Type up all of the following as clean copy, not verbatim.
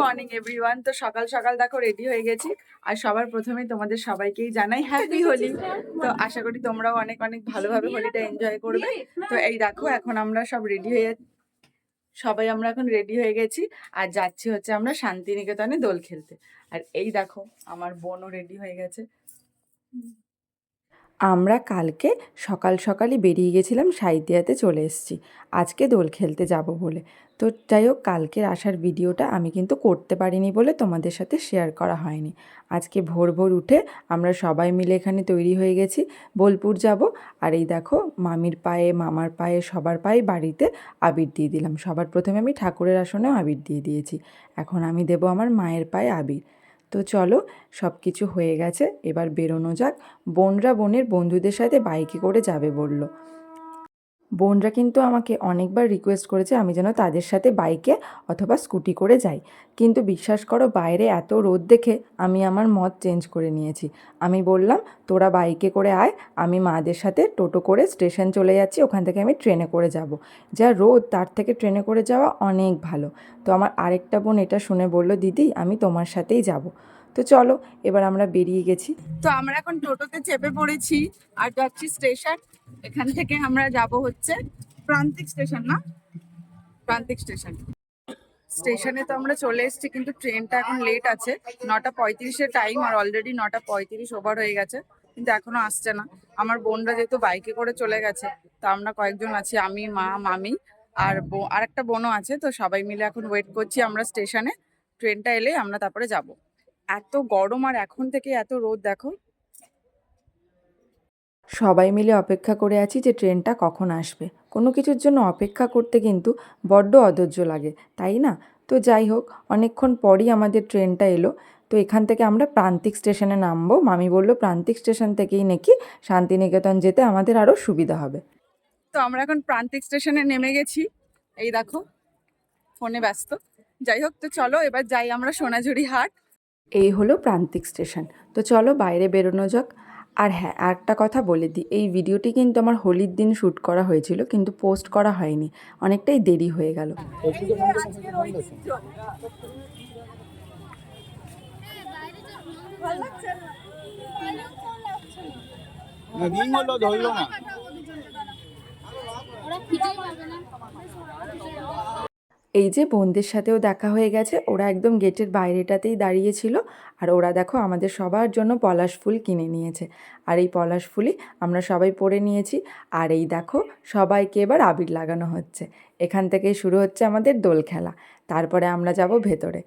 Morning everyone. তো সকাল সকাল দেখো রেডি হয়ে গেছি, আর সবার প্রথমে তোমাদের সবাইকেই জানাই হ্যাপি হোলি। তো আশা করি তোমরাও অনেক অনেক ভালোভাবে হোলিটা এনজয় করবে। তো এই দেখো এখন আমরা সব রেডি হয়ে সবাই আমরা এখন রেডি হয়ে গেছি, আর যাচ্ছি হচ্ছে আমরা শান্তিনিকেতনে দোল খেলতে। আর এই দেখো আমার বোনও রেডি হয়ে গেছে। আমরা কালকে সকাল সকালই বেরিয়ে গেছিলাম, সাঁইথিয়াতে চলে এসেছি আজকে দোল খেলতে যাব বলে। তো যাই হোক, কালকের আসার ভিডিওটা আমি কিন্তু করতে পারিনি বলে তোমাদের সাথে শেয়ার করা হয়নি। আজকে ভোর ভোর উঠে আমরা সবাই মিলে এখানে তৈরি হয়ে গেছি, বোলপুর যাব। আর এই দেখো মামির পায়ে, মামার পায়ে, সবার পায়ে বাড়িতে আবির দিয়ে দিলাম। সবার প্রথমে আমি ঠাকুরের আসনেও আবির দিয়ে দিয়েছি, এখন আমি দেবো আমার মায়ের পায়ে আবির। তো চলো, সব কিছু হয়ে গেছে, এবার বেরোনো যাক। বোনরা বোনের বন্ধুদের সাথে বাইকে করে যাবে বলল। বোনরা কিন্তু আমাকে অনেকবার রিকোয়েস্ট করেছে আমি যেন তাদের সাথে বাইকে অথবা স্কুটি করে যাই, কিন্তু বিশ্বাস করো বাইরে এত রোদ দেখে আমি আমার মত চেঞ্জ করে নিয়েছি। আমি বললাম তোরা বাইকে করে আয়, আমি মাদের সাথে টোটো করে স্টেশন চলে যাচ্ছি, ওখান থেকে আমি ট্রেনে করে যাব। যা রোদ, তার থেকে ট্রেনে করে যাওয়া অনেক ভালো। তো আমার আরেকটা বোন এটা শুনে বলল, দিদি আমি তোমার সাথেই যাব। তো চলো, এবার আমরা বেরিয়ে গেছি। তো আমরা এখন টোটোতে চেপে পড়েছি আর যাচ্ছি স্টেশন। এখান থেকে আমরা যাব হচ্ছে প্রান্তিক স্টেশন, না প্রান্তিক স্টেশন। স্টেশনে তো আমরা চলে এসেছি, কিন্তু ট্রেনটা এখন লেট আছে, 9:35-এর টাইম, আর অলরেডি 9:35 ওভার হয়ে গেছে, কিন্তু এখনো আসছে না। আমার বোনরা যেহেতু বাইকে করে চলে গেছে, তো আমরা কয়েকজন আছি, আমি, মা, মামি আর একটা বোনও আছে। তো সবাই মিলে এখন ওয়েট করছি আমরা স্টেশনে। ট্রেনটা এলে আমরা তারপরে যাব। এত গরম আর এখন থেকে এত রোদ দেখো। সবাই মিলে অপেক্ষা করে আছি যে ট্রেনটা কখন আসবে। কোনো কিছুর জন্য অপেক্ষা করতে কিন্তু বড্ড অধৈর্য লাগে, তাই না? তো যাই হোক, অনেকক্ষণ পরই আমাদের ট্রেনটা এলো। তো এখান থেকে আমরা প্রান্তিক স্টেশনে নামবো। মামি বললো প্রান্তিক স্টেশন থেকেই নাকি শান্তিনিকেতন যেতে আমাদের আরও সুবিধা হবে। তো আমরা এখন প্রান্তিক স্টেশনে নেমে গেছি, এই দেখো ফোনে ব্যস্ত। যাই হোক, তো চলো এবার যাই আমরা সোনাঝুরি হাট। এই হলো প্রান্তিক স্টেশন। তো চলো বাইরে বেরোনো যাক। আর হ্যাঁ, আরেকটা কথা বলে দিই, এই ভিডিওটি কিন্তু আমার হোলির দিন শ্যুট করা হয়েছিল, কিন্তু পোস্ট করা হয়নি, অনেকটাই দেরি হয়ে গেল। এই যে বোনদের সাথেও দেখা হয়ে গেছে, ওরা একদম গেটের বাইরেটাতেই দাঁড়িয়েছিল, আর ওরা দেখো আমাদের সবার জন্য পলাশ ফুল কিনে নিয়েছে। আর এই পলাশ ফুলই আমরা সবাই পরে নিয়েছি। আর এই দেখো সবাইকে এবার আবির লাগানো হচ্ছে। এখান থেকেই শুরু হচ্ছে আমাদের দোল খেলা, তারপরে আমরা যাব ভেতরে।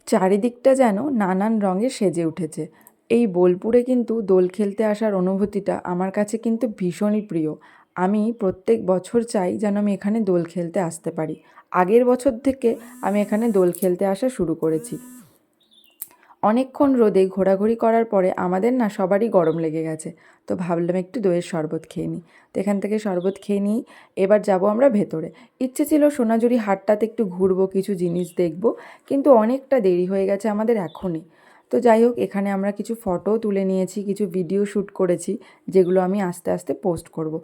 চারিদিকটা যেন নানান রঙে সেজে উঠেছে। এই বোলপুরে কিন্তু দোল খেলতে আসার অনুভূতিটা আমার কাছে কিন্তু ভীষণই প্রিয়। আমি প্রত্যেক বছর চাই যেন আমি এখানে দোল খেলতে আসতে পারি। আগের বছর থেকে আমি এখানে দোল খেলতে আসা শুরু করেছি। অনেকক্ষণ রোদে ঘোরাঘুরি করার পরে আমাদের না সবারই গরম লেগে গেছে। তো ভাবলাম একটু দইয়ের শরবত খেয়ে নিই। তো এখান থেকে শরবত খেয়ে নিই, এবার যাব আমরা ভেতরে। ইচ্ছে ছিল সোনাঝুরি হাটটাতে একটু ঘুরবো, কিছু জিনিস দেখব, কিন্তু অনেকটা দেরি হয়ে গেছে আমাদের এখনই। তো যাই হোক, এখানে আমরা কিছু ফটোও তুলে নিয়েছি, কিছু ভিডিও শ্যুট করেছি, যেগুলো আমি আস্তে আস্তে পোস্ট করব।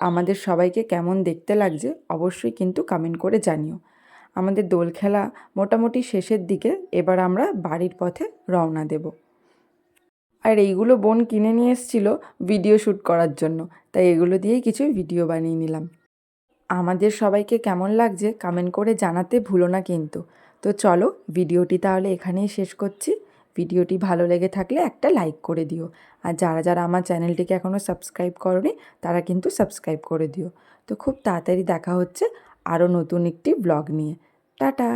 আমাদের সবাইকে কেমন দেখতে লাগছে অবশ্যই কিন্তু কমেন্ট করে জানিও। আমাদের দোল খেলা মোটামুটি শেষের দিকে, এবার আমরা বাড়ির পথে রওনা দেব। আর এইগুলো বোন কিনে নিয়ে এসেছিল ভিডিও শ্যুট করার জন্য, তাই এগুলো দিয়েই কিছু ভিডিও বানিয়ে নিলাম। আমাদের সবাইকে কেমন লাগছে কমেন্ট করে জানাতে ভুলো না কিন্তু। তো চলো, ভিডিওটি তাহলে এখানেই শেষ করছি। ভিডিওটি ভালো লেগে থাকলে একটা লাইক করে দিও, আর যারা যারা আমার চ্যানেলটিকে এখনও সাবস্ক্রাইব করোনি তারা কিন্তু সাবস্ক্রাইব করে দিও। তো খুব তাড়াতাড়ি দেখা হচ্ছে আরও নতুন একটি ব্লগ নিয়ে। টাটা।